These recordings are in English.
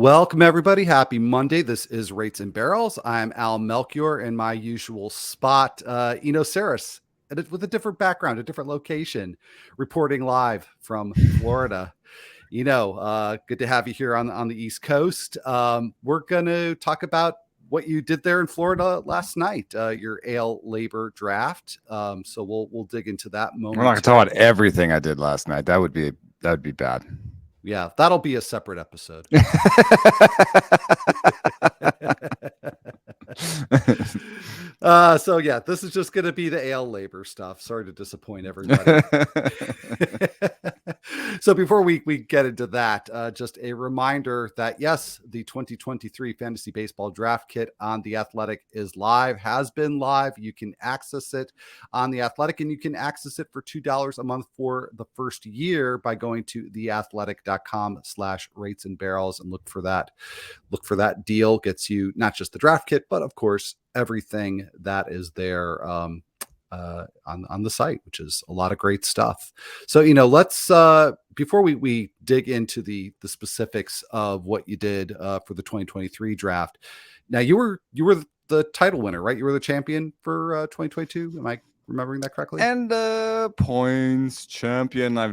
Welcome, everybody. Happy Monday. This is Rates and Barrels. I'm Al Melchior in my usual spot. Saris, with a different background, a different location, reporting live from Florida. Good to have you here on the East Coast. We're going to talk about what you did there in Florida last night, your LABR draft. So we'll dig into that moment. We're not going to talk about everything I did last night. That would be bad. Yeah, that'll be a separate episode. This is just going to be the LABR stuff. Sorry to disappoint everybody. So before we get into that, just a reminder that yes, the 2023 Fantasy Baseball Draft Kit on The Athletic is live, has been live. You can access it on The Athletic, and you can access it for $2 a month for the first year by going to theathletic.com/rates and barrels and look for that deal. Gets you not just the draft kit, but of course everything that is there on the site, which is a lot of great stuff. So let's before we dig into the specifics of what you did for the 2023 draft. Now you were the title winner, right? You were the champion for 2022. Am I remembering that correctly? And points champion. I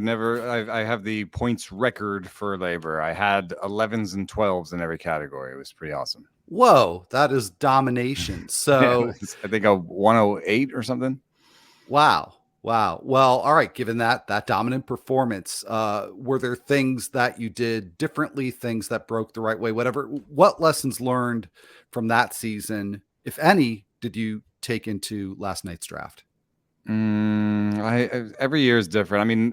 have the points record for LABR. I had 11s and 12s in every category. It was pretty awesome. Whoa, that is domination. So I think a 108 or something. Wow. Well, all right. Given that dominant performance, were there things that you did differently, things that broke the right way, whatever? What lessons learned from that season, if any, did you take into last night's draft? Every year is different. I mean,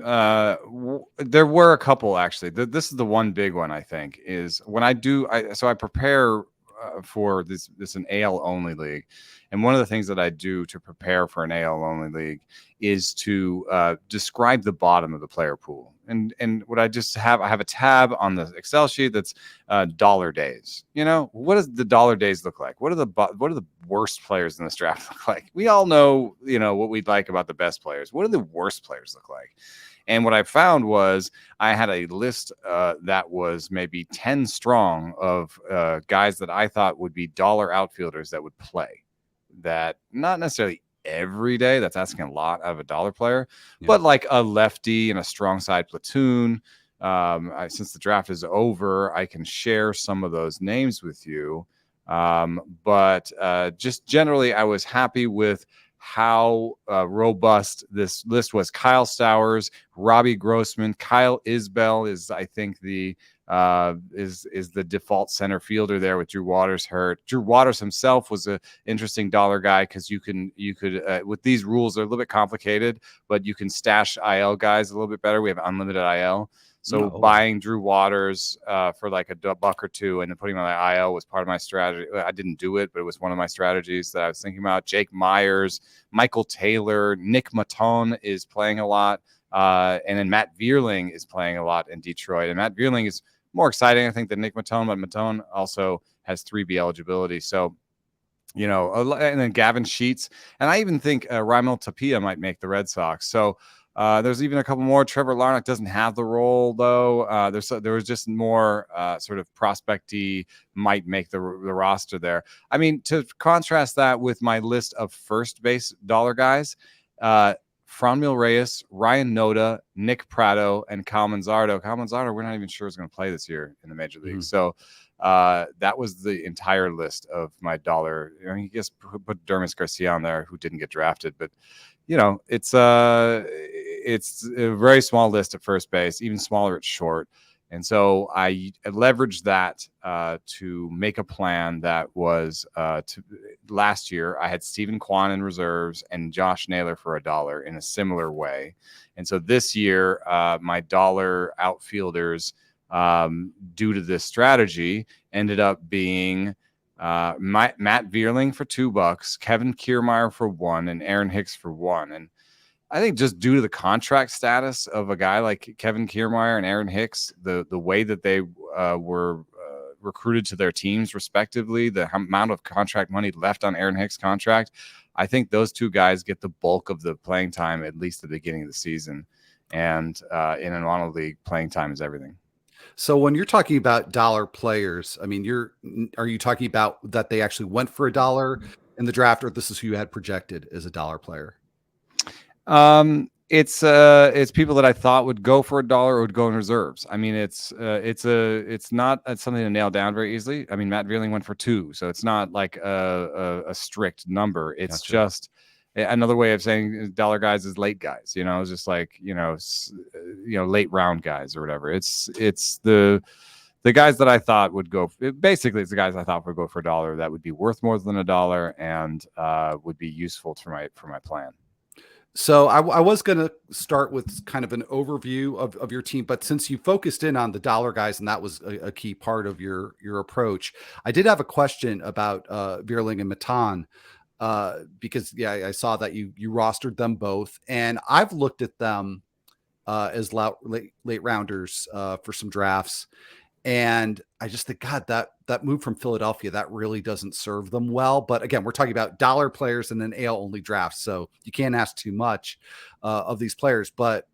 there were a couple actually. This is the one big one I think is when I prepare for this an AL only league, and one of the things that I do to prepare for an AL only league is to describe the bottom of the player pool. And what I have a tab on the Excel sheet that's dollar days. What does the dollar days look like? What are the worst players in this draft look like? We all know what we'd like about the best players. What do the worst players look like? And what I found was I had a list that was maybe 10 strong of guys that I thought would be dollar outfielders that would play. That not necessarily every day. That's asking a lot out of a dollar player, but like a lefty and a strong side platoon. Since the draft is over, I can share some of those names with you. But just generally, I was happy with how robust this list was. Kyle Stowers, Robbie Grossman, Kyle Isbell is, I think, the default center fielder there with Drew Waters hurt. Drew Waters himself was an interesting dollar guy because you could with these rules, they're a little bit complicated, but you can stash IL guys a little bit better. We have unlimited IL. So buying Drew Waters for like $1 or $2 and then putting him on the IL was part of my strategy. I didn't do it, but it was one of my strategies that I was thinking about. Jake Myers, Michael Taylor, Nick Maton is playing a lot. And then Matt Vierling is playing a lot in Detroit. And Matt Vierling is more exciting, I think, than Nick Maton, but Maton also has 3B eligibility. So, and then Gavin Sheets. And I even think Raimel Tapia might make the Red Sox. So, there's even a couple more. Trevor Larnach doesn't have the role, though. There was just more sort of prospecty might make the roster there. I mean, to contrast that with my list of first base dollar guys, Franmil Reyes, Ryan Noda, Nick Pratto, and Kyle Manzardo. Kyle Manzardo, we're not even sure is going to play this year in the major league. So that was the entire list of my dollar. I mean, I guess put Dermis Garcia on there, who didn't get drafted, but it's a very small list at first base, even smaller at short. And so I leveraged that to make a plan that was last year. I had Stephen Kwan in reserves and Josh Naylor for $1 in a similar way. And so this year, my dollar outfielders, due to this strategy, ended up being Matt Vierling for $2, Kevin Kiermaier for $1, and Aaron Hicks for $1. And I think just due to the contract status of a guy like Kevin Kiermaier and Aaron Hicks, the way that they were recruited to their teams respectively, the amount of contract money left on Aaron Hicks' contract, I think those two guys get the bulk of the playing time, at least at the beginning of the season. And in an mono league, playing time is everything. So when you're talking about dollar players, I mean, are you talking about that they actually went for a dollar in the draft, or this is who you had projected as a dollar player? It's people that I thought would go for a dollar or would go in reserves. I mean, it's not something to nail down very easily. I mean, Matt Vierling went for 2, so it's not like a strict number. It's Gotcha. just another way of saying dollar guys is late guys. It's just like late round guys or whatever. It's the guys that I thought would go. Basically, it's the guys I thought would go for a dollar that would be worth more than a dollar and would be useful for my plan. So I was going to start with kind of an overview of your team, but since you focused in on the dollar guys and that was a key part of your approach, I did have a question about Vierling and Matan because I saw that you rostered them both, and I've looked at them as late rounders for some drafts. And I just think, God, that move from Philadelphia, that really doesn't serve them well. But again, we're talking about dollar players and an AL only draft, so you can't ask too much of these players. But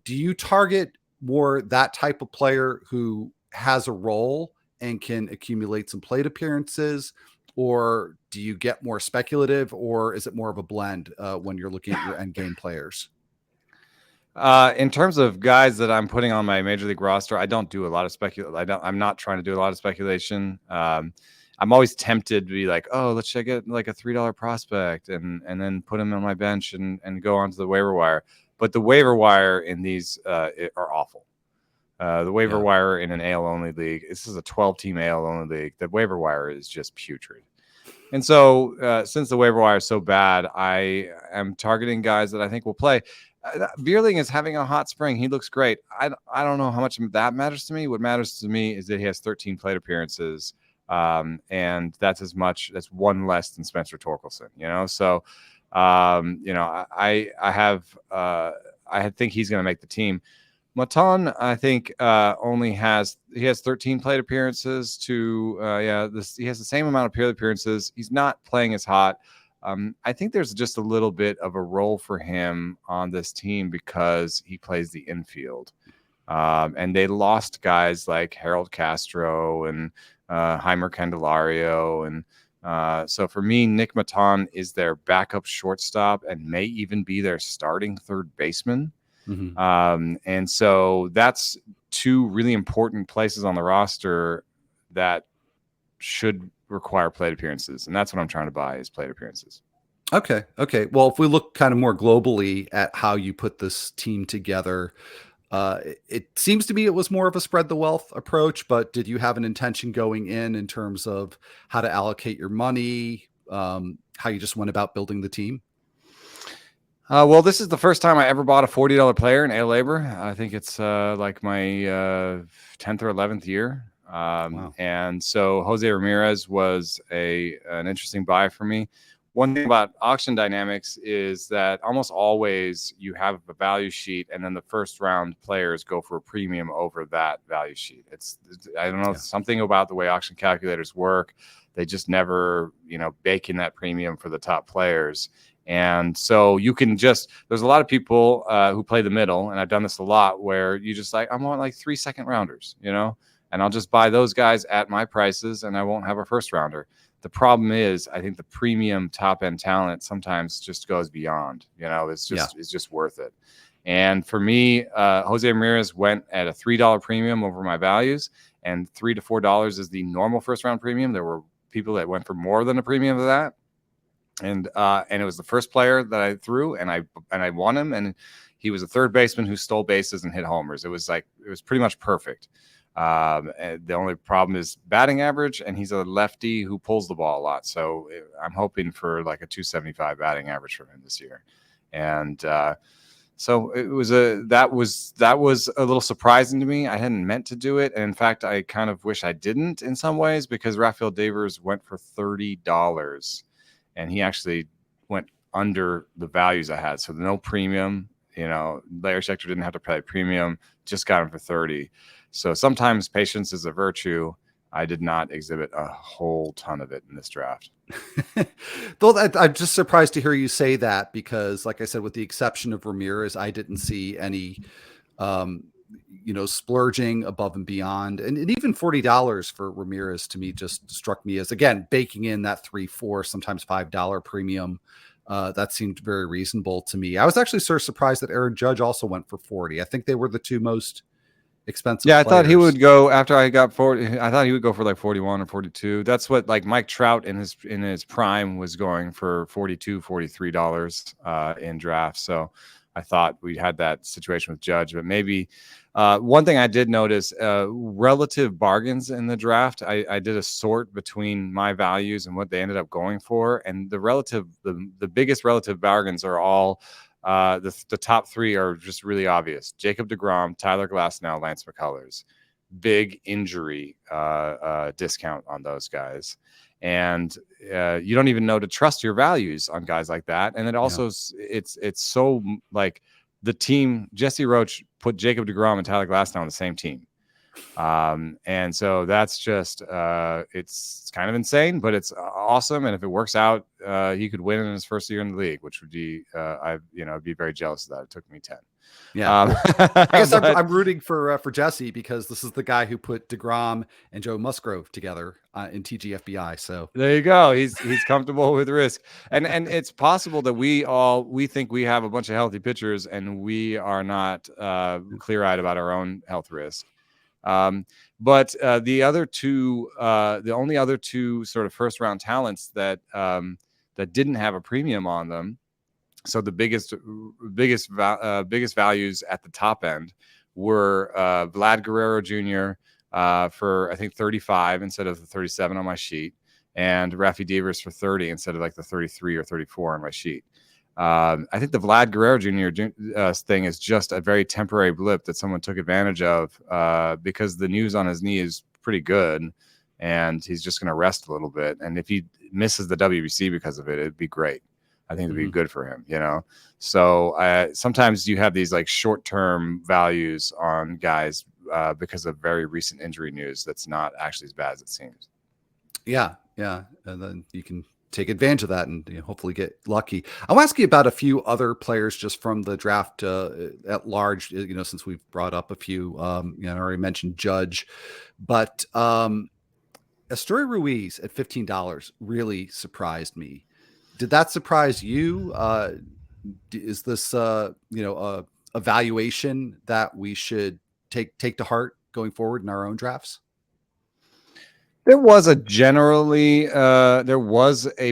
do you target more that type of player who has a role and can accumulate some plate appearances, or do you get more speculative, or is it more of a blend when you're looking at your end game players? In terms of guys that I'm putting on my major league roster, I don't do a lot of I'm not trying to do a lot of speculation. I'm always tempted to be like, oh, let's check it like a $3 prospect and then put him on my bench and go onto the waiver wire. But the waiver wire in these are awful. The waiver wire in an AL only league, this is a 12-team AL only league. The waiver wire is just putrid. And so since the waiver wire is so bad, I am targeting guys that I think will play. Vierling is having a hot spring. He looks great. I don't know how much that matters to me. What matters to me is that he has 13 plate appearances, and that's one less than Spencer Torkelson. So I think he's going to make the team. Matan, I think, he has 13 plate appearances he has the same amount of plate appearances. He's not playing as hot. I think there's just a little bit of a role for him on this team because he plays the infield. And they lost guys like Harold Castro and Heimer Candelario. And so for me, Nick Matan is their backup shortstop and may even be their starting third baseman. Mm-hmm. And so that's 2 really important places on the roster that should require plate appearances. And that's what I'm trying to buy is plate appearances. Okay. Well, if we look kind of more globally at how you put this team together, it seems to me it was more of a spread the wealth approach, but did you have an intention going in terms of how to allocate your money, how you just went about building the team? Well, this is the first time I ever bought a $40 player in LABR. I think it's like my 10th or 11th year. Wow. And so Jose Ramirez was an interesting buy for me. One thing about auction dynamics is that almost always you have a value sheet and then the first round players go for a premium over that value sheet. I don't know, something about the way auction calculators work. They just never, bake in that premium for the top players. And so there's a lot of people who play the middle, and I've done this a lot, where you just I want like 3 second rounders, and I'll just buy those guys at my prices and I won't have a first rounder. The problem is I think the premium top end talent sometimes just goes beyond, it's just worth it. And for me, Jose Ramirez went at a $3 premium over my values, and $3 to $4 is the normal first round premium. There were people that went for more than a premium of that. And it was the first player that I threw, and I won him. And he was a third baseman who stole bases and hit homers. It was pretty much perfect. The only problem is batting average, and he's a lefty who pulls the ball a lot. So I'm hoping for like a 275 batting average from him this year. And so that was a little surprising to me. I hadn't meant to do it. And in fact, I kind of wish I didn't in some ways, because Rafael Devers went for $30. And he actually went under the values I had. So no premium, Larry Schechter didn't have to pay premium, just got him for 30. So sometimes patience is a virtue. I did not exhibit a whole ton of it in this draft. Though I'm just surprised to hear you say that, because like I said, with the exception of Ramirez, I didn't see any, splurging above and beyond, and even $40 for Ramirez to me just struck me as, again, baking in that 3, 4, sometimes $5 premium. That seemed very reasonable to me. I was actually sort of surprised that Aaron Judge also went for 40. I think they were the two most expensive Yeah, I thought he players. would go after I got 40. I thought he would go for like 41 or 42. That's what like Mike Trout in his prime was going for 42, $43 in drafts. So I thought we had that situation with Judge, but maybe one thing I did notice, relative bargains in the draft. I did a sort between my values and what they ended up going for, and the biggest relative bargains are all the top three are just really obvious: Jacob deGrom, Tyler Glasnow, Lance McCullers. Big injury discount on those guys, and you don't even know to trust your values on guys like that. And it also it's so like the team. Jesse Roach put Jacob deGrom and Tyler Glasnow on the same team. And so that's just it's kind of insane, but it's awesome. And if it works out, he could win in his first year in the league, which would be I'd be very jealous of that. It took me 10. Yeah, I guess I'm rooting for Jesse, because this is the guy who put deGrom and Joe Musgrove together in TGFBI. So there you go. He's comfortable with risk, and it's possible that we think we have a bunch of healthy pitchers, and we are not clear-eyed about our own health risk. But the only other two sort of first round talents that didn't have a premium on them. So the biggest values at the top end were Vlad Guerrero Jr. For I think 35 instead of the 37 on my sheet, and Rafi Devers for 30 instead of like the 33 or 34 on my sheet. I think the Vlad Guerrero Jr. Thing is just a very temporary blip that someone took advantage of because the news on his knee is pretty good, and he's just going to rest a little bit. And if he misses the WBC because of it, it'd be great. I think it'd be good for him, So sometimes you have these like short-term values on guys because of very recent injury news that's not actually as bad as it seems. Yeah, and then you can take advantage of that and hopefully get lucky. I'll ask you about a few other players just from the draft at large, since we've brought up a few. I already mentioned Judge, but Estoy Ruiz at $15 really surprised me. Did that surprise you? Is this a valuation that we should take to heart going forward in our own drafts? There was a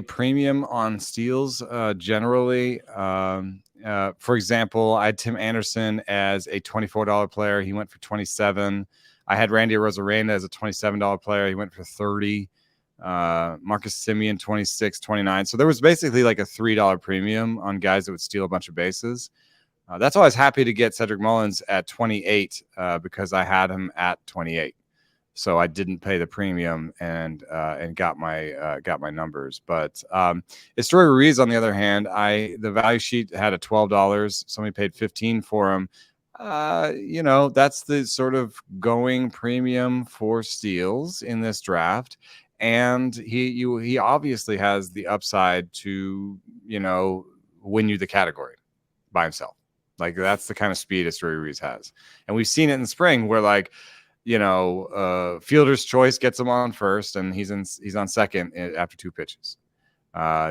premium on steals generally. For example, I had Tim Anderson as a $24 player. He went for 27. I had Randy Arozarena as a $27 player. He went for 30. Marcus Semien 26, 29. So there was basically like a $3 premium on guys that would steal a bunch of bases. That's why I was happy to get Cedric Mullins at 28 because I had him at 28. So I didn't pay the premium and got my numbers. But Estoy Ruiz, on the other hand, the value sheet had a $12. Somebody paid $15 for him. That's the sort of going premium for steals in this draft. And he obviously has the upside to win you the category by himself. Like that's the kind of speed Estoy Ruiz has, and we've seen it in the spring where like fielder's choice gets him on first, and he's on second after 2 pitches.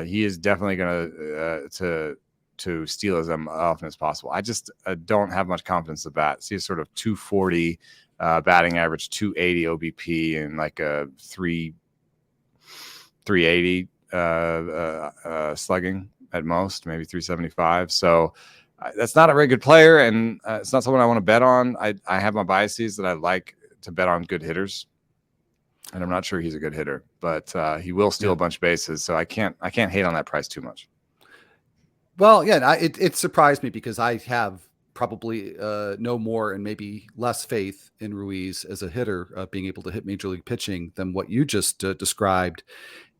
He is definitely going to steal as often as possible. I just don't have much confidence of that. See a sort of 240 batting average, 280 OBP, and like a 380 slugging at most, maybe 375. So that's not a very good player, and it's not someone I want to bet on. I have my biases that I like to bet on good hitters, and I'm not sure he's a good hitter, but he will steal a bunch of bases, so I can't hate on that price too much. Well, yeah, it surprised me because I have probably no more and maybe less faith in Ruiz as a hitter, being able to hit major league pitching, than what you just described.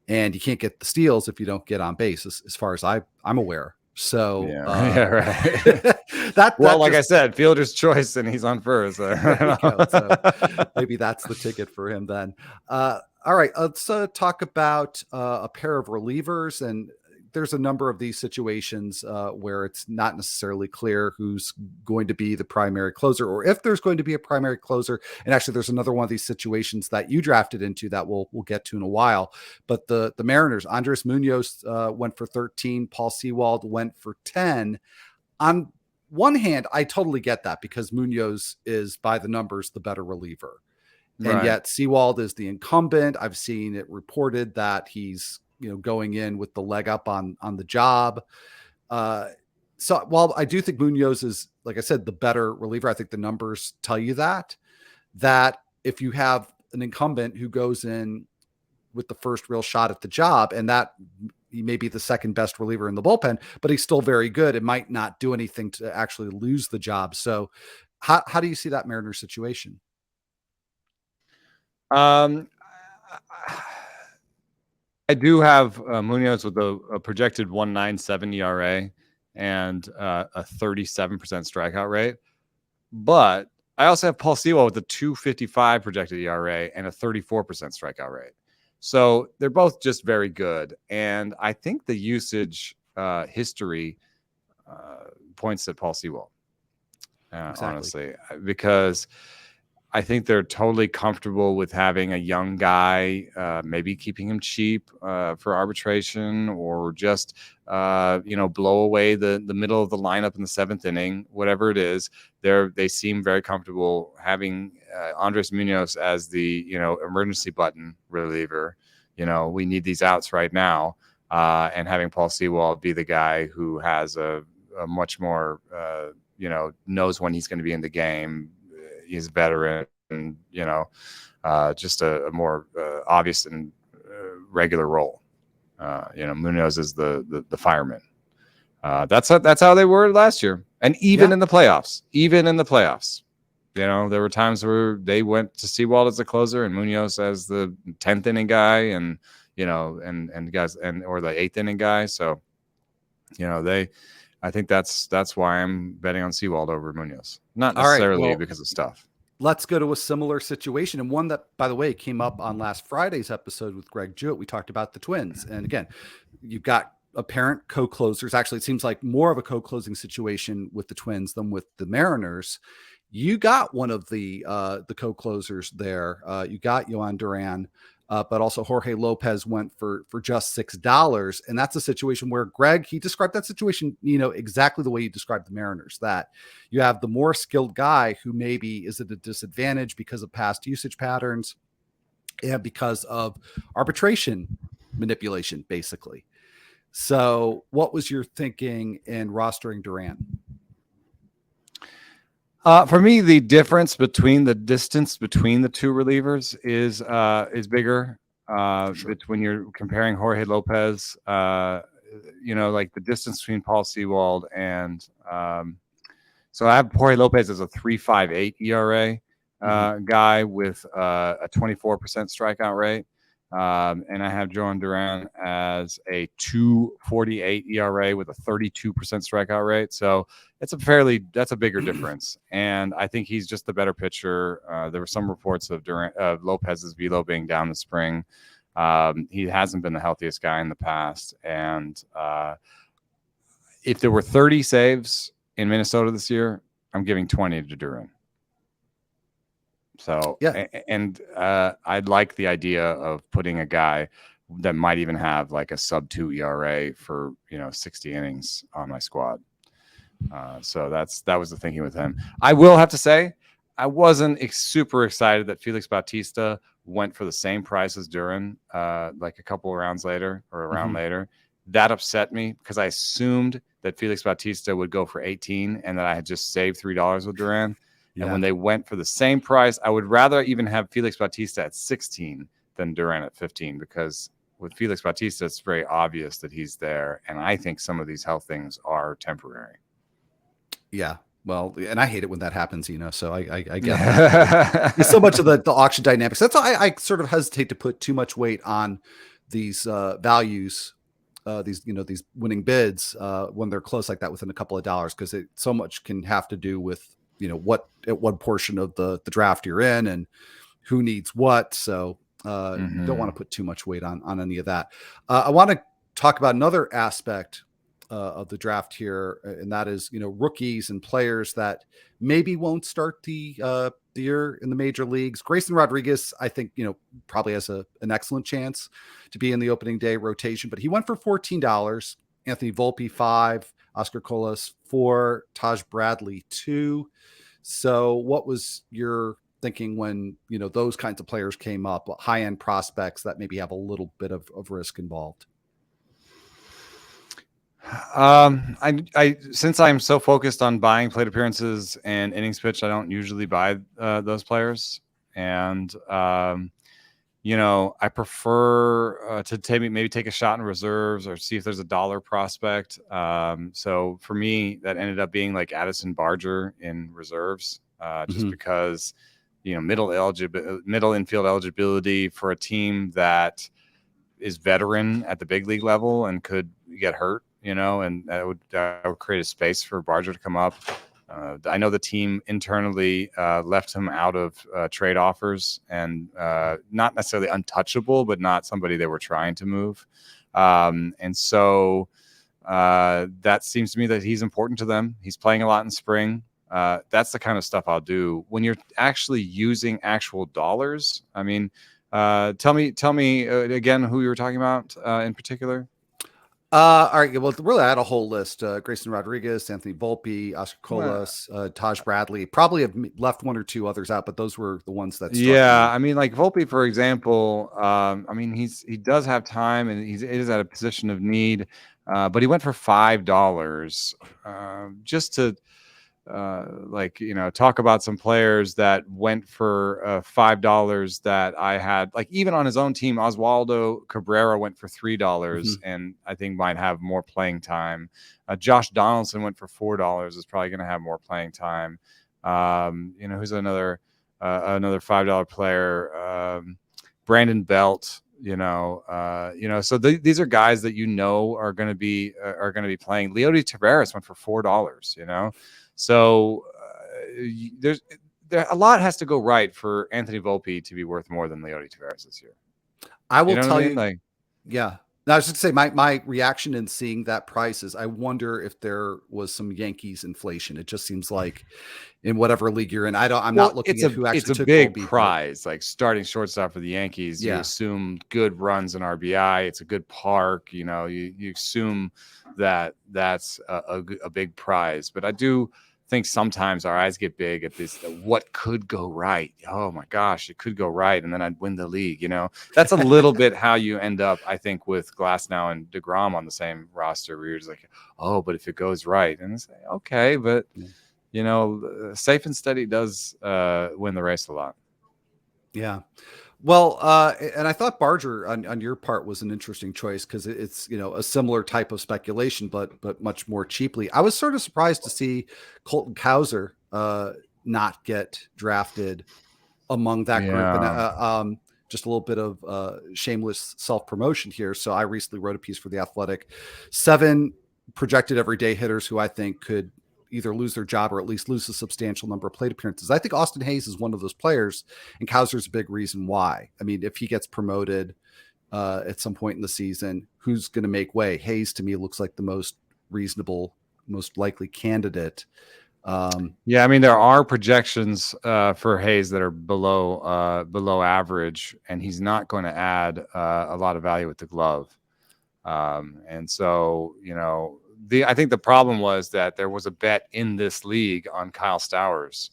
And you can't get the steals if you don't get on base, as far as I'm aware. So right. I said, fielder's choice, and he's on first. So maybe that's the ticket for him then. All right, let's talk about a pair of relievers, and there's a number of these situations where it's not necessarily clear who's going to be the primary closer, or if there's going to be a primary closer. And actually, there's another one of these situations that you drafted into that we'll get to in a while. But the Mariners, Andres Munoz went for 13, Paul Sewald went for 10. On one hand, I totally get that because Munoz is by the numbers the better reliever. And yet Sewald is the incumbent. I've seen it reported that he's, going in with the leg up on the job. So while I do think Munoz is, like I said, the better reliever, I think the numbers tell you that if you have an incumbent who goes in with the first real shot at the job, and that he may be the second best reliever in the bullpen, but he's still very good, it might not do anything to actually lose the job. So how do you see that Mariners situation? I do have Munoz with a projected 1.97 ERA and a 37% strikeout rate. But I also have Paul Sewald with a 2.55 projected ERA and a 34% strikeout rate. So they're both just very good. And I think the usage history points at Paul Sewald, Exactly. honestly, because I think they're totally comfortable with having a young guy, maybe keeping him cheap for arbitration, or just blow away the middle of the lineup in the seventh inning, whatever it is. They seem very comfortable having Andres Munoz as the emergency button reliever. We need these outs right now, and having Paul Sewald be the guy who has a much more knows when he's going to be in the game. He's a veteran, and just a more obvious and regular role. Munoz is the fireman. That's how they were last year, and even in the playoffs. There were times where they went to Sewald as the closer and Munoz as the 10th inning guy, and and guys or the 8th inning guy. So I think that's why I'm betting on Sewald over Munoz. Not necessarily because of stuff. Let's go to a similar situation, and one that, by the way, came up on last Friday's episode with Greg Jewett. We talked about the Twins. And again, you've got apparent co-closers. Actually, it seems like more of a co-closing situation with the Twins than with the Mariners. You got one of the co-closers there. You got Yohan Duran. But also Jorge Lopez went for just $6. And that's a situation where Greg, he described that situation, exactly the way you described the Mariners, that you have the more skilled guy who maybe is at a disadvantage because of past usage patterns and because of arbitration manipulation, basically. So what was your thinking in rostering Duran? For me, the difference between the distance between the two relievers is bigger. Sure. When you're comparing Jorge Lopez, like the distance between Paul Sewald and so I have Jorge Lopez as a 3.58 ERA guy with a 24% strikeout rate. And I have Yohan Duran as a 2.48 ERA with a 32% strikeout rate. So that's a bigger difference. And I think he's just the better pitcher. There were some reports of Lopez's velo being down the spring. He hasn't been the healthiest guy in the past. And if there were 30 saves in Minnesota this year, I'm giving 20 to Duran. So, yeah. And I'd like the idea of putting a guy that might even have like a sub-2 ERA for 60 innings on my squad. So that was the thinking with him. I will have to say, I wasn't super excited that Felix Bautista went for the same price as Duran, like a couple of rounds later or a round later. That upset me because I assumed that Felix Bautista would go for 18 and that I had just saved $3 with Duran. And when they went for the same price, I would rather even have Felix Bautista at 16 than Duran at 15, because with Felix Bautista, it's very obvious that he's there. And I think some of these health things are temporary. Yeah. Well, and I hate it when that happens, so I get that. There's so much of the auction dynamics. That's why I sort of hesitate to put too much weight on these values, these winning bids when they're close like that within a couple of dollars, because so much can have to do with what portion of the draft you're in and who needs what. So don't want to put too much weight on any of that. I want to talk about another aspect of the draft here, and that is, rookies and players that maybe won't start the year in the major leagues. Grayson Rodriguez, I think, probably has an excellent chance to be in the opening day rotation, but he went for $14. Anthony Volpe, 5, Oscar Colas, 4, Taj Bradley, 2. So what was your thinking when, those kinds of players came up, high-end prospects that maybe have a little bit of risk involved? I since I'm so focused on buying plate appearances and innings pitched, I don't usually buy those players. And I prefer to maybe take a shot in reserves or see if there's a dollar prospect. So for me, that ended up being like Addison Barger in reserves, just because middle infield eligibility for a team that is veteran at the big league level and could get hurt, and that would create a space for Barger to come up. I know the team internally left him out of trade offers, and not necessarily untouchable, but not somebody they were trying to move. And so that seems to me that he's important to them. He's playing a lot in spring. That's the kind of stuff I'll do. When you're actually using actual dollars, I mean, tell me again who you were talking about in particular. All right. Well, really, I had a whole list: Grayson Rodriguez, Anthony Volpe, Oscar Colas, Taj Bradley. Probably have left one or two others out, but those were the ones that struck me. I mean, like Volpe, for example. I mean, he does have time, and he is at a position of need. But he went for $5, just to talk about some players that went for $5 that I had. Like even on his own team, Oswaldo Cabrera went for $3, and I think might have more playing time. Josh Donaldson went for $4, is probably going to have more playing time. Who's another $5 player? Brandon Belt. So these are guys that are going to be playing. Leody Taveras went for $4. So there's a lot has to go right for Anthony Volpe to be worth more than Leody Taveras this year. I will tell you, yeah. Now, I was just say my reaction in seeing that price is I wonder if there was some Yankees inflation. It just seems like in whatever league you're in, I'm not looking at who actually took a big Volpe, prize, like starting shortstop for the Yankees. You assume good runs in RBI. It's a good park. You assume that that's a big prize. But I do think sometimes our eyes get big at this, what could go right. Oh my gosh, it could go right. And then I'd win the league. That's a little bit how you end up, I think, with Glasnow and DeGrom on the same roster, where you're just like, oh, but if it goes right, and it's like, okay, but safe and steady does win the race a lot. Yeah. Well, and I thought Barger on your part was an interesting choice because it's a similar type of speculation, but much more cheaply. I was sort of surprised to see Colton Cowser not get drafted among that group, and just a little bit of shameless self promotion here. So I recently wrote a piece for The Athletic, 7 projected everyday hitters who I think could either lose their job or at least lose a substantial number of plate appearances. I think Austin Hayes is one of those players, and Cowser's a big reason why. I mean, if he gets promoted at some point in the season, who's going to make way? Hayes, to me, looks like the most reasonable, most likely candidate. I mean, there are projections for Hayes that are below average, and he's not going to add a lot of value with the glove. And so, I think the problem was that there was a bet in this league on Kyle Stowers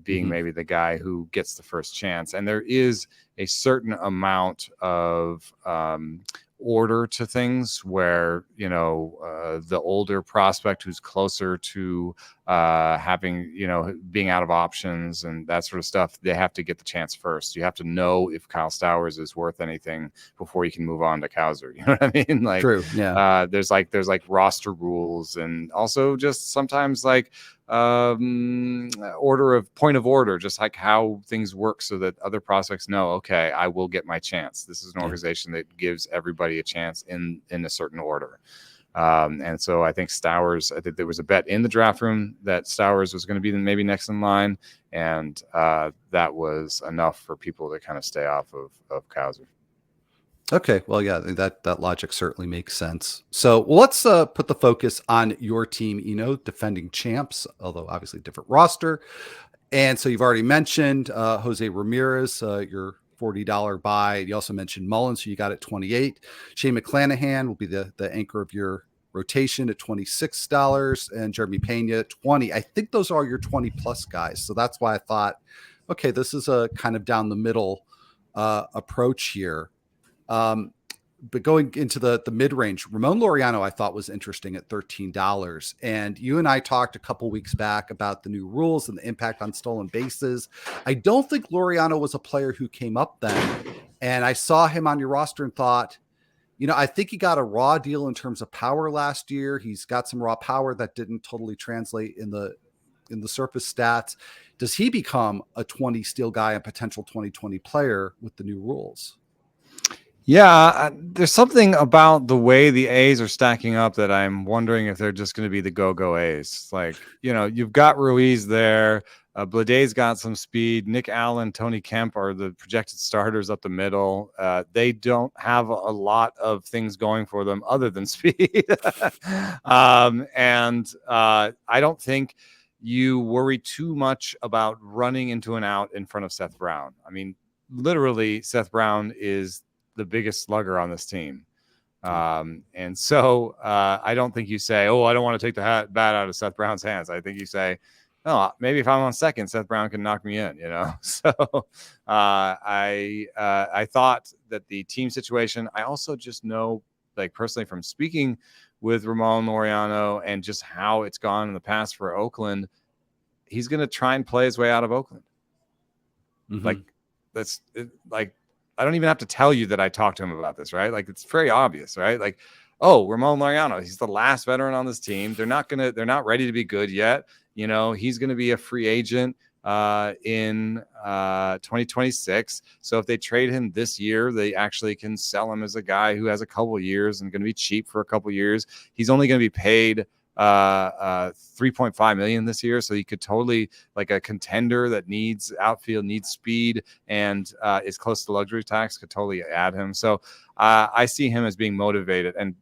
being maybe the guy who gets the first chance. And there is a certain amount of order to things where, the older prospect who's closer to having, being out of options and that sort of stuff, they have to get the chance first. You have to know if Kyle Stowers is worth anything before you can move on to Cowser. You know what I mean? Like, true. Yeah. There's roster rules, and also just sometimes point of order, just like how things work so that other prospects know, okay, I will get my chance. This is an organization that gives everybody a chance in a certain order. And so I think there was a bet in the draft room that Stowers was going to be maybe next in line. And that was enough for people to kind of stay off of Cowser. Okay, well, yeah, that logic certainly makes sense. So, well, let's put the focus on your team. Defending champs, although obviously different roster. And so you've already mentioned Jose Ramirez, your $40 buy. You also mentioned Mullins, who you got at 28. Shane McClanahan will be the anchor of your rotation at $26, and Jeremy Pena at 20. I think those are your 20 plus guys. So that's why I thought, okay, this is a kind of down the middle approach here. Um, but going into the mid range, Ramon Laureano I thought was interesting at $13. And you and I talked a couple weeks back about the new rules and the impact on stolen bases. I don't think Laureano was a player who came up then. And I saw him on your roster and thought, I think he got a raw deal in terms of power last year. He's got some raw power that didn't totally translate in the surface stats. Does he become a 20 steal guy, a potential 2020 player with the new rules? Yeah, there's something about the way the A's are stacking up that I'm wondering if they're just going to be the go-go A's. Like, you've got Ruiz there. Bladay's got some speed. Nick Allen, Tony Kemp are the projected starters up the middle. They don't have a lot of things going for them other than speed. And I don't think you worry too much about running into an out in front of Seth Brown. I mean, literally, Seth Brown is the biggest slugger on this team. And so I don't think you say, oh, I don't want to take the bat out of Seth Brown's hands. I think you say, oh, maybe if I'm on second, Seth Brown can knock me in, So I thought that the team situation, I also just know, like personally from speaking with Ramon Laureano and just how it's gone in the past for Oakland, he's going to try and play his way out of Oakland. Mm-hmm. Like, I don't even have to tell you that I talked to him about this, right? Like, it's very obvious, right? Like, oh, Ramon Laureano, he's the last veteran on this team. They're not ready to be good yet. He's going to be a free agent in 2026. So if they trade him this year, they actually can sell him as a guy who has a couple years and going to be cheap for a couple years. He's only going to be paid $3.5 million this year, so he could totally, like a contender that needs outfield, needs speed, and is close to luxury tax, could totally add him. So I see him as being motivated, and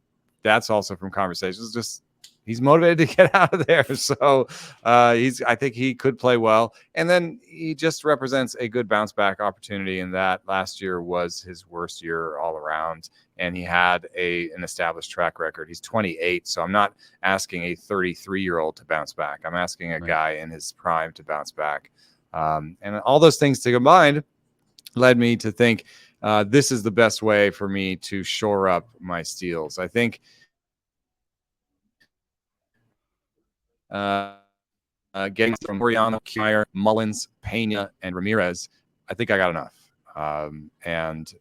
that's also from conversations. Just he's motivated to get out of there. So I think he could play well, and then he just represents a good bounce back opportunity. In that last year was his worst year all around, and he had an established track record. He's 28, so I'm not asking a 33-year-old to bounce back. I'm asking a guy in his prime to bounce back. And all those things to combine led me to think this is the best way for me to shore up my steals. I think getting from Laureano, Kyer, Mullins, Pena, and Ramirez, I think I got enough. And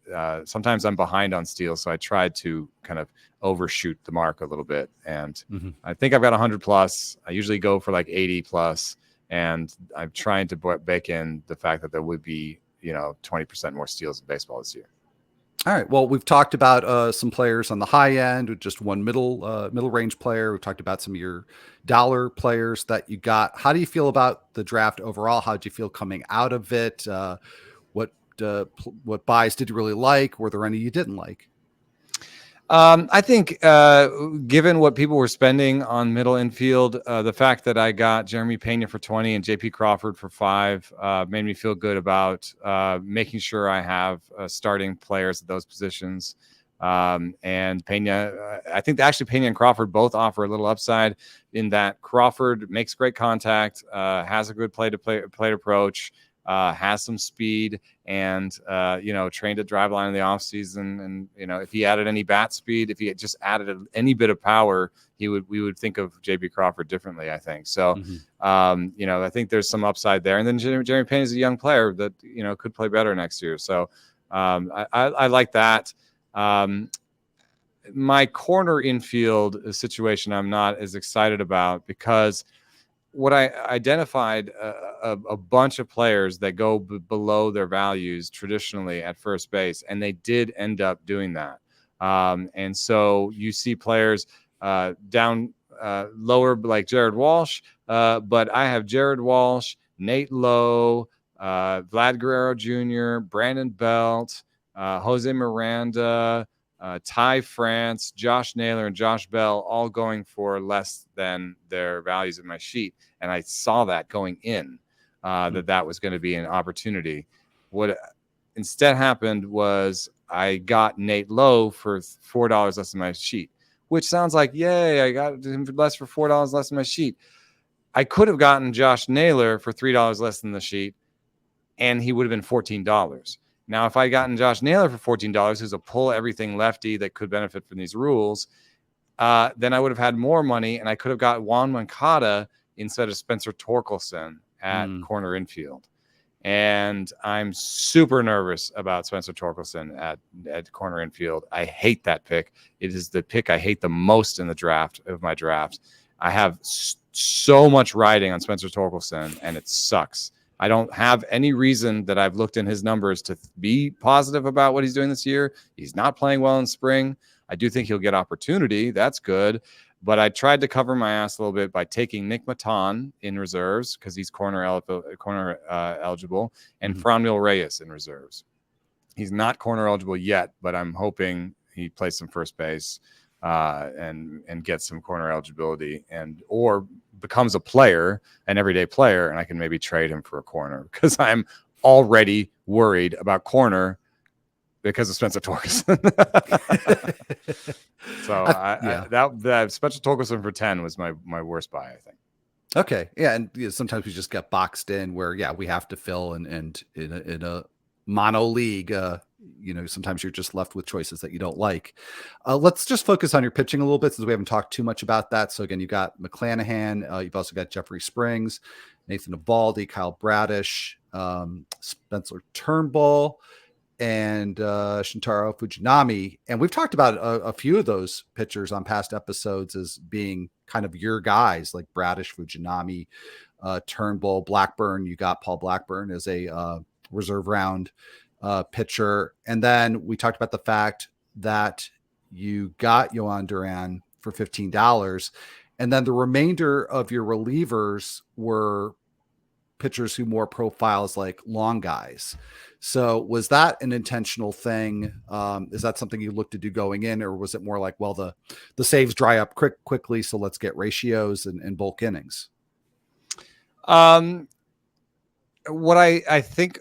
sometimes I'm behind on steals, so I tried to kind of overshoot the mark a little bit. And I think I've got 100 plus. I usually go for like 80 plus, and I'm trying to bake in the fact that there would be 20% more steals in baseball this year. All right. Well, we've talked about some players on the high end with just one middle range player. We've talked about some of your dollar players that you got. How do you feel about the draft overall? How did you feel coming out of it? What buys did you really like? Were there any you didn't like? I think given what people were spending on middle infield, the fact that I got Jeremy Pena for 20 and JP Crawford for 5 made me feel good about making sure I have starting players at those positions. And Pena, I think actually Pena and Crawford both offer a little upside in that Crawford makes great contact, has a good plate approach, has some speed, and trained at driveline in the offseason. And if he added any bat speed, if he had just added any bit of power, we would think of JB Crawford differently, I think. So I think there's some upside there. And then Jeremy Payne is a young player that could play better next year. So I like that. My corner infield situation I'm not as excited about, because what I identified a bunch of players that go below their values traditionally at first base, and they did end up doing that. And so you see players down lower like Jared Walsh, but I have Jared Walsh, Nate Lowe, Vlad Guerrero Jr., Brandon Belt, Jose Miranda, Ty France, Josh Naylor, and Josh Bell all going for less than their values in my sheet. And I saw that going in, that was going to be an opportunity. What instead happened was I got Nate Lowe for $4 less than my sheet, which sounds like, yay, I got him for less for $4 less than my sheet. I could have gotten Josh Naylor for $3 less than the sheet, and he would have been $14. Now, if I gotten Josh Naylor for $14, who's a pull everything lefty that could benefit from these rules, then I would have had more money, and I could have got Juan Moncada instead of Spencer Torkelson at corner infield. And I'm super nervous about Spencer Torkelson at corner infield. I hate that pick. It is the pick I hate the most in the draft of my drafts. I have so much riding on Spencer Torkelson, and it sucks. I don't have any reason that I've looked in his numbers to be positive about what he's doing this year. He's not playing well in spring. I do think he'll get opportunity. That's good. But I tried to cover my ass a little bit by taking Nick Maton in reserves because he's corner eligible, and Franmil Reyes in reserves. He's not corner eligible yet, but I'm hoping he plays some first base and gets some corner eligibility or becomes a player, an everyday player, and I can maybe trade him for a corner because I'm already worried about corner because of Spencer Torkelson. So that Spencer Torkelson for 10 was my worst buy, I think. Okay. Yeah. And sometimes we just get boxed in where, we have to fill and in a mono league, sometimes you're just left with choices that you don't like. Let's just focus on your pitching a little bit since we haven't talked too much about that. So again, you've got McClanahan, you've also got Jeffrey Springs, Nathan Eovaldi, Kyle Bradish, Spencer Turnbull, and Shintaro Fujinami. And we've talked about a few of those pitchers on past episodes as being kind of your guys, like Bradish, Fujinami, Turnbull, Blackburn. You got Paul Blackburn as a reserve round pitcher. And then we talked about the fact that you got Yohan Duran for $15. And then the remainder of your relievers were pitchers who more profiles like long guys. So was that an intentional thing? Is that something you looked to do going in, or was it more like, well, the saves dry up quickly, so let's get ratios and bulk innings? What I think,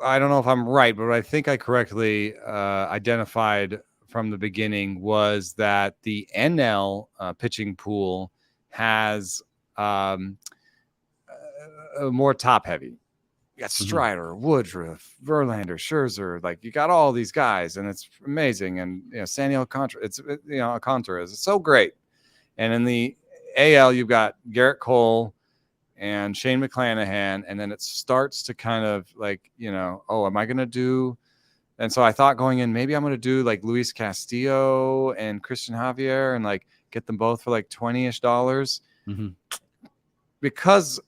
I don't know if I'm right, but what I think I correctly identified from the beginning was that the NL pitching pool has more top heavy. You got Strider, Woodruff, Verlander, Scherzer. Like, you got all these guys, and it's amazing. And Sandy Alcantara, Alcantara is so great. And in the AL, you've got Garrett Cole and Shane McClanahan, and then it starts to kind of like, am I going to do? And so I thought going in, maybe I'm going to do like Luis Castillo and Christian Javier and like get them both for like $20-ish. Because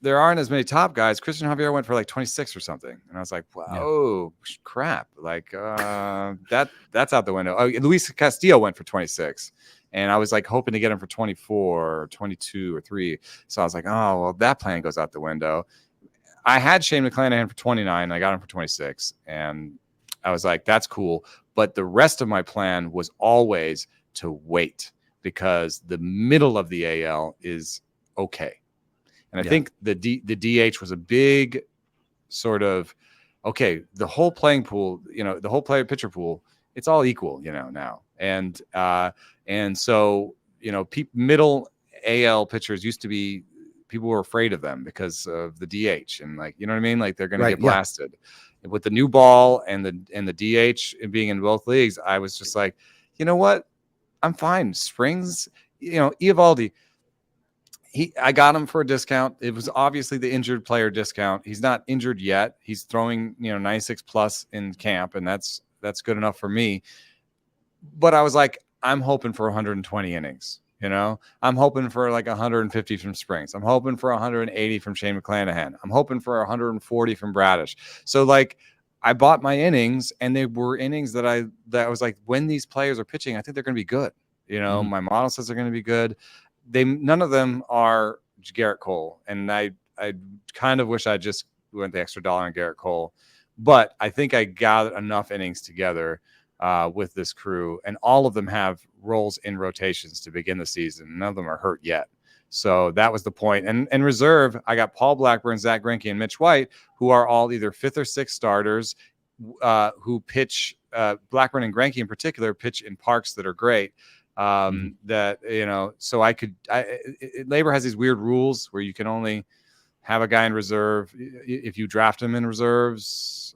there aren't as many top guys. Christian Javier went for like 26 or something. And I was like, wow, crap. Like that's out the window. Oh, Luis Castillo went for 26. And I was like hoping to get him for 24 or 22 or 3. So I was like, oh, well, that plan goes out the window. I had Shane McClanahan for 29. I got him for 26. And I was like, that's cool. But the rest of my plan was always to wait because the middle of the AL is okay. And I think the DH was a big sort of, okay, the whole playing pool, the whole pitcher pool, it's all equal, now. And so, middle AL pitchers used to be, people were afraid of them because of the DH and like, you know what I mean? Like they're going to get blasted. With the new ball and the DH being in both leagues, I was just like, you know what? I'm fine. Springs, Eovaldi, I got him for a discount. It was obviously the injured player discount. He's not injured yet. He's throwing, 96 plus in camp, and that's good enough for me. But I was like, I'm hoping for 120 innings. I'm hoping for like 150 from Springs. I'm hoping for 180 from Shane McClanahan. I'm hoping for 140 from Bradish. So like, I bought my innings, and they were innings that I was like, when these players are pitching, I think they're going to be good. My model says they're going to be good. None of them are Garrett Cole, and I kind of wish I just went the extra dollar on Garrett Cole, But I think I got enough innings together with this crew, and all of them have roles in rotations to begin the season. None of them are hurt yet. So that was the point. And in reserve, I got Paul Blackburn, Zach Greinke, and Mitch White, who are all either 5th or 6th starters who pitch. Blackburn and Greinke in particular pitch in parks that are great. That, you know, so LABR has these weird rules where you can only have a guy in reserve if you draft him in reserves.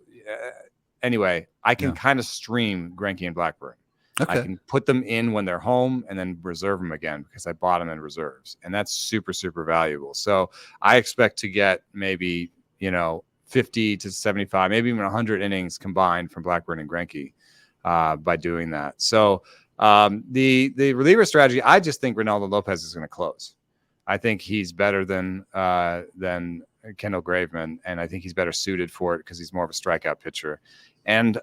Anyway, I can kind of stream Greinke and Blackburn. Okay. I can put them in when they're home and then reserve them again because I bought them in reserves, and that's super, super valuable. So I expect to get maybe, you know, 50 to 75, maybe even 100 innings combined from Blackburn and Greinke by doing that. So the reliever strategy, I just think Ronaldo Lopez is going to close. I think he's better than Kendall Graveman, and I think he's better suited for it because he's more of a strikeout pitcher. And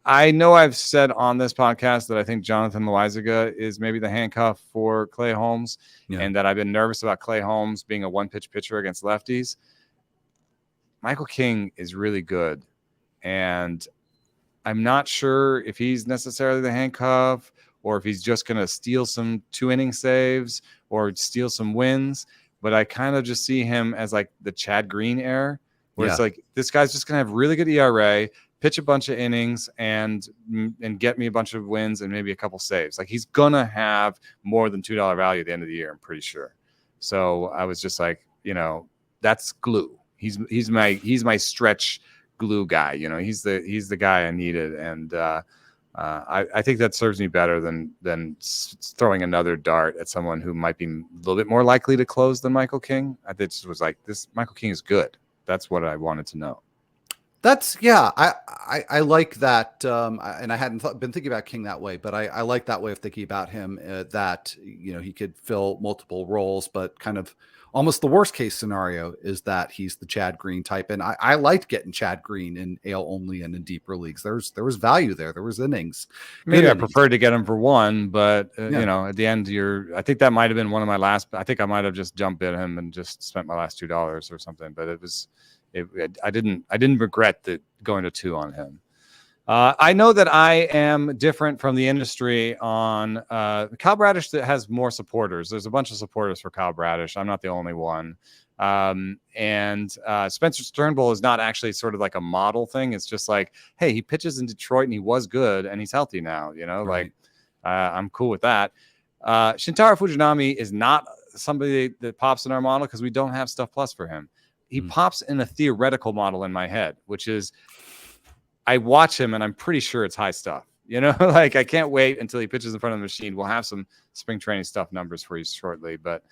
I know I've said on this podcast that I think Jonathan Loizaga is maybe the handcuff for Clay Holmes, and that I've been nervous about Clay Holmes being a one-pitch pitcher against lefties. Michael King is really good, and I'm not sure if he's necessarily the handcuff or if he's just going to steal some 2-inning saves or steal some wins. But I kind of just see him as like the Chad Green era, where it's like, this guy's just going to have really good ERA, pitch a bunch of innings, and get me a bunch of wins and maybe a couple saves. Like, he's going to have more than $2 value at the end of the year, I'm pretty sure. So I was just like, you know, that's glue. He's my stretch glue guy. You know, he's the guy I needed, and I think that serves me better than throwing another dart at someone who might be a little bit more likely to close than Michael King. I just was like, this Michael King is good. That's what I wanted to know. That's I like that, and I hadn't been thinking about King that way, but I like that way of thinking about him. That, you know, he could fill multiple roles, but kind of almost the worst case scenario is that he's the Chad Green type. And I liked getting Chad Green in AL only and in deeper leagues. There was value there. There was innings. Maybe I preferred to get him for one, but you know, at the end, I think that might have been one of my last. I think I might have just jump bid him and just spent my last $2 or something. But it was. I didn't regret going to 2 on him. I know that I am different from the industry on Kyle Bradish that has more supporters. There's a bunch of supporters for Kyle Bradish. I'm not the only one. And Spencer Turnbull is not actually sort of like a model thing. It's just like, hey, he pitches in Detroit and he was good and he's healthy now. You know, right. I'm cool with that. Shintaro Fujinami is not somebody that pops in our model because we don't have Stuff Plus for him. He pops in a theoretical model in my head, which is I watch him and I'm pretty sure it's high stuff. You know, like I can't wait until he pitches in front of the machine. We'll have some spring training stuff numbers for you shortly, but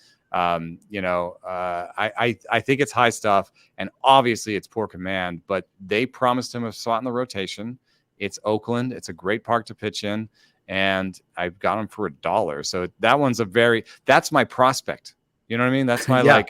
you know, I think it's high stuff, and obviously it's poor command. But they promised him a spot in the rotation. It's Oakland. It's a great park to pitch in, and I've got him for $1. So that one's that's my prospect. You know what I mean? That's my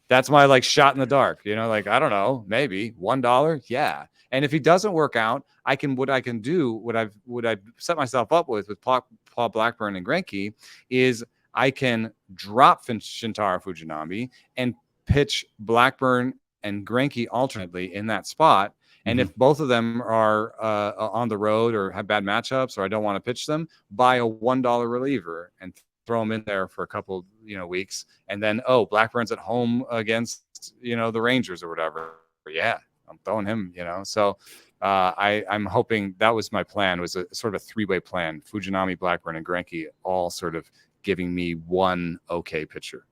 that's my shot in the dark, you know, like, I don't know, maybe $1. Yeah. And if he doesn't work out, what I've set myself up with Paul Blackburn and Greinke is I can drop Shintaro Fujinami and pitch Blackburn and Greinke alternately in that spot. And if both of them are on the road or have bad matchups, or I don't want to pitch them, buy a $1 reliever and throw him in there for a couple, weeks. And then, Blackburn's at home against, the Rangers or whatever. Yeah, I'm throwing him, So I'm hoping that was my plan, was a sort of a 3-way plan. Fujinami, Blackburn, and Greinke all sort of giving me one okay pitcher.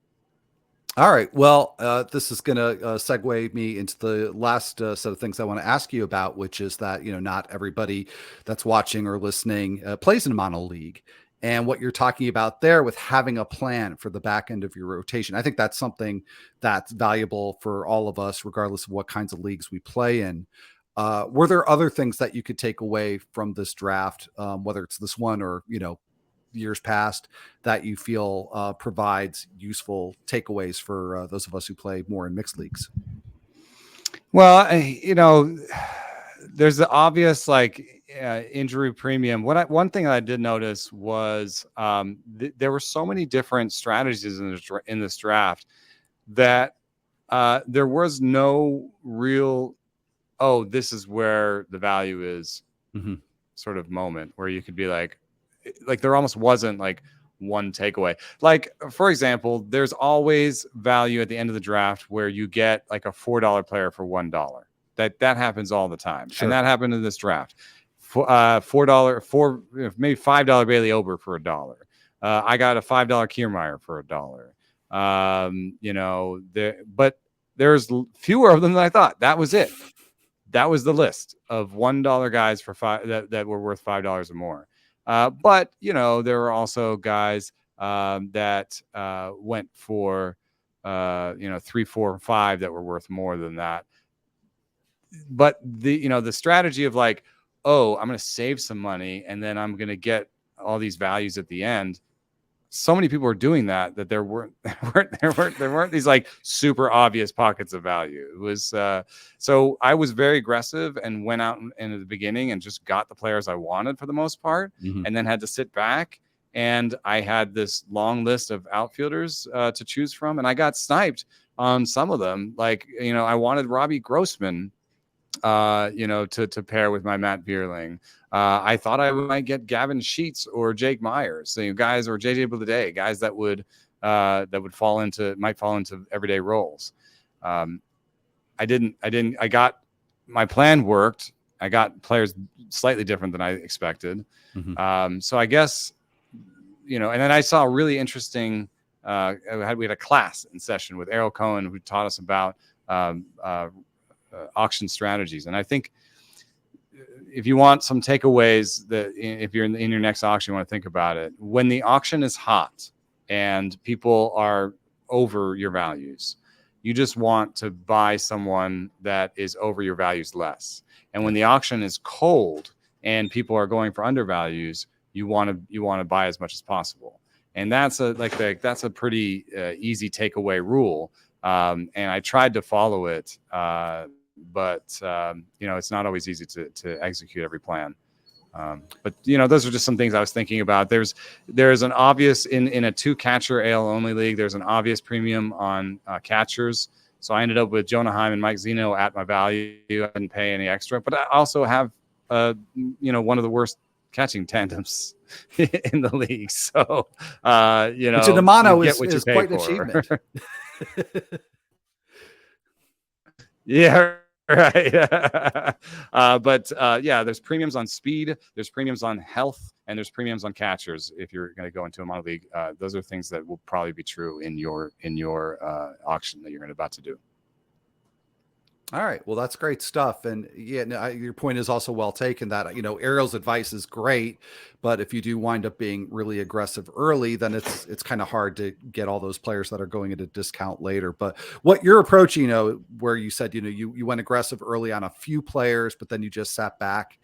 All right. Well, this is going to segue me into the last set of things I want to ask you about, which is that, not everybody that's watching or listening plays in a mono league. And what you're talking about there with having a plan for the back end of your rotation. I think that's something that's valuable for all of us, regardless of what kinds of leagues we play in. Were there other things that you could take away from this draft, whether it's this one or, years past, that you feel provides useful takeaways for those of us who play more in mixed leagues? Well, there's the obvious injury premium. One thing I did notice was there were so many different strategies in this draft that there was no real oh, this is where the value is, Mm-hmm. sort of moment where you could be like there almost wasn't like one takeaway. Like, for example, there's always value at the end of the draft where you get like a $4 player for $1. That happens all the time. Sure. And that happened in this draft. $4, maybe $5 Bailey Ober for $1. I got a $5 Kiermaier for $1. But there's fewer of them than I thought. That was it. That was the list of $1 guys for that were worth $5 or more. But there were also guys that went for 3, 4, and 5 that were worth more than that. But the strategy of like, oh, I'm going to save some money and then I'm going to get all these values at the end. So many people were doing that there weren't these like super obvious pockets of value. It was so I was very aggressive and went out in the beginning and just got the players I wanted for the most part, Mm-hmm. and then had to sit back, and I had this long list of outfielders to choose from, and I got sniped on some of them. Like, I wanted Robbie Grossman to pair with my Matt Vierling. I thought I might get Gavin Sheets or Jake Myers, guys, or JJ Bleday, guys that would might fall into everyday roles. I didn't. I got my plan worked. I got players slightly different than I expected. Mm-hmm. So I guess, and then I saw a really interesting. We had a class in session with Errol Cohen who taught us about auction strategies. And I think if you want some takeaways, that if you're in your next auction, you want to think about it. When the auction is hot and people are over your values, you just want to buy someone that is over your values less. And when the auction is cold and people are going for undervalues, you want to buy as much as possible. And that's a pretty easy takeaway rule. And I tried to follow it, but it's not always easy to execute every plan. But those are just some things I was thinking about. There's an obvious in a 2-catcher AL only league. There's an obvious premium on catchers. So I ended up with Jonah Heim and Mike Zeno at my value. I didn't pay any extra, but I also have one of the worst catching tandems in the league. So which in Amano is quite an achievement. Yeah, right. But there's premiums on speed, there's premiums on health, and there's premiums on catchers. If you're going to go into a mono league, those are things that will probably be true in your auction that you're about to do. All right. Well, that's great stuff. And yeah, no, your point is also well taken that, Ariel's advice is great, but if you do wind up being really aggressive early, then it's kind of hard to get all those players that are going at a discount later. But what you're approaching, where you said, you went aggressive early on a few players, but then you just sat back.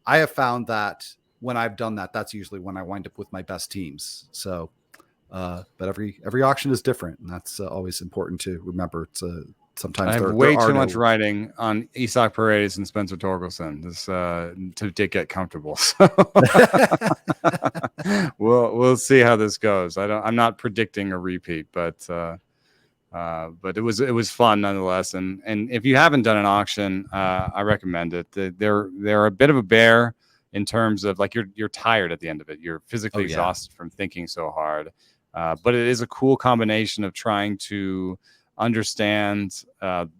I have found that when I've done that, that's usually when I wind up with my best teams. So, but every auction is different, and that's always important to remember. Sometimes I have way too much writing on Isak Paredes and Spencer Torkelson to get comfortable. So we'll see how this goes. I'm not predicting a repeat, but it was fun nonetheless. And if you haven't done an auction, I recommend it. They're a bit of a bear in terms of like you're tired at the end of it. You're physically exhausted from thinking so hard. But it is a cool combination of trying to understand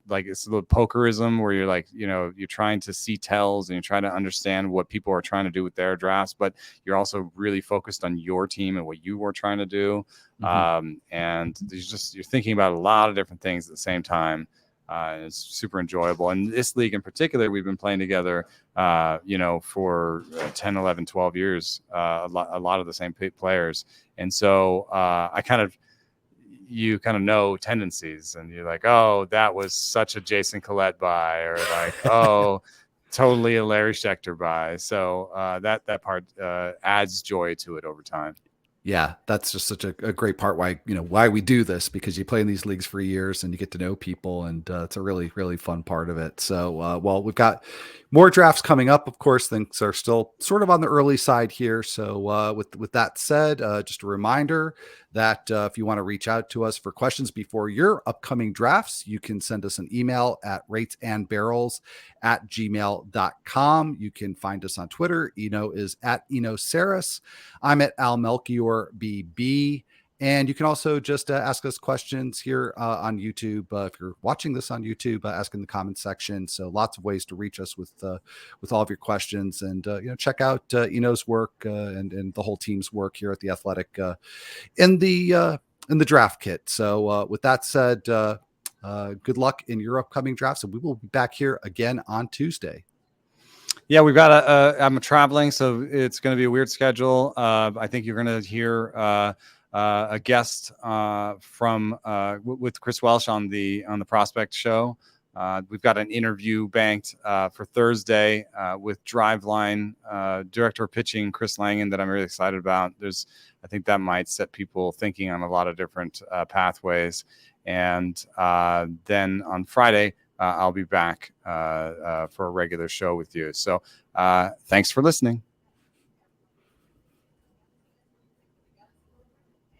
like it's a little pokerism where you're like, you're trying to see tells and you're trying to understand what people are trying to do with their drafts, but you're also really focused on your team and what you were trying to do. And you're thinking about a lot of different things at the same time. It's super enjoyable. And this league in particular, we've been playing together, for 10, 11, 12 years, a lot of the same players. And so you kind of know tendencies, and you're like, oh, that was such a Jason Collette buy, or like, oh, totally a Larry Schechter buy. So that part adds joy to it over time. Yeah, that's just such a great part why we do this, because you play in these leagues for years and you get to know people, and it's a really, really fun part of it. So, well, we've got more drafts coming up. Of course, things are still sort of on the early side here. So, with that said, just a reminder that if you want to reach out to us for questions before your upcoming drafts, you can send us an email at ratesandbarrels@gmail.com. You can find us on Twitter. Eno is at Eno Saris. I'm at Al Melchior BB. And you can also just ask us questions here on YouTube. If you're watching this on YouTube, ask in the comment section. So lots of ways to reach us with all of your questions, and check out Eno's work and the whole team's work here at the Athletic in the draft kit. So with that said, good luck in your upcoming drafts, and we will be back here again on Tuesday. Yeah, we've got I'm traveling, so it's going to be a weird schedule. I think you're going to hear a guest from with Chris Welsh on the Prospect Show. We've got an interview banked for Thursday with Driveline director of pitching Chris Langen that I'm really excited about. I think that might set people thinking on a lot of different pathways. And then on Friday, I'll be back for a regular show with you. So thanks for listening.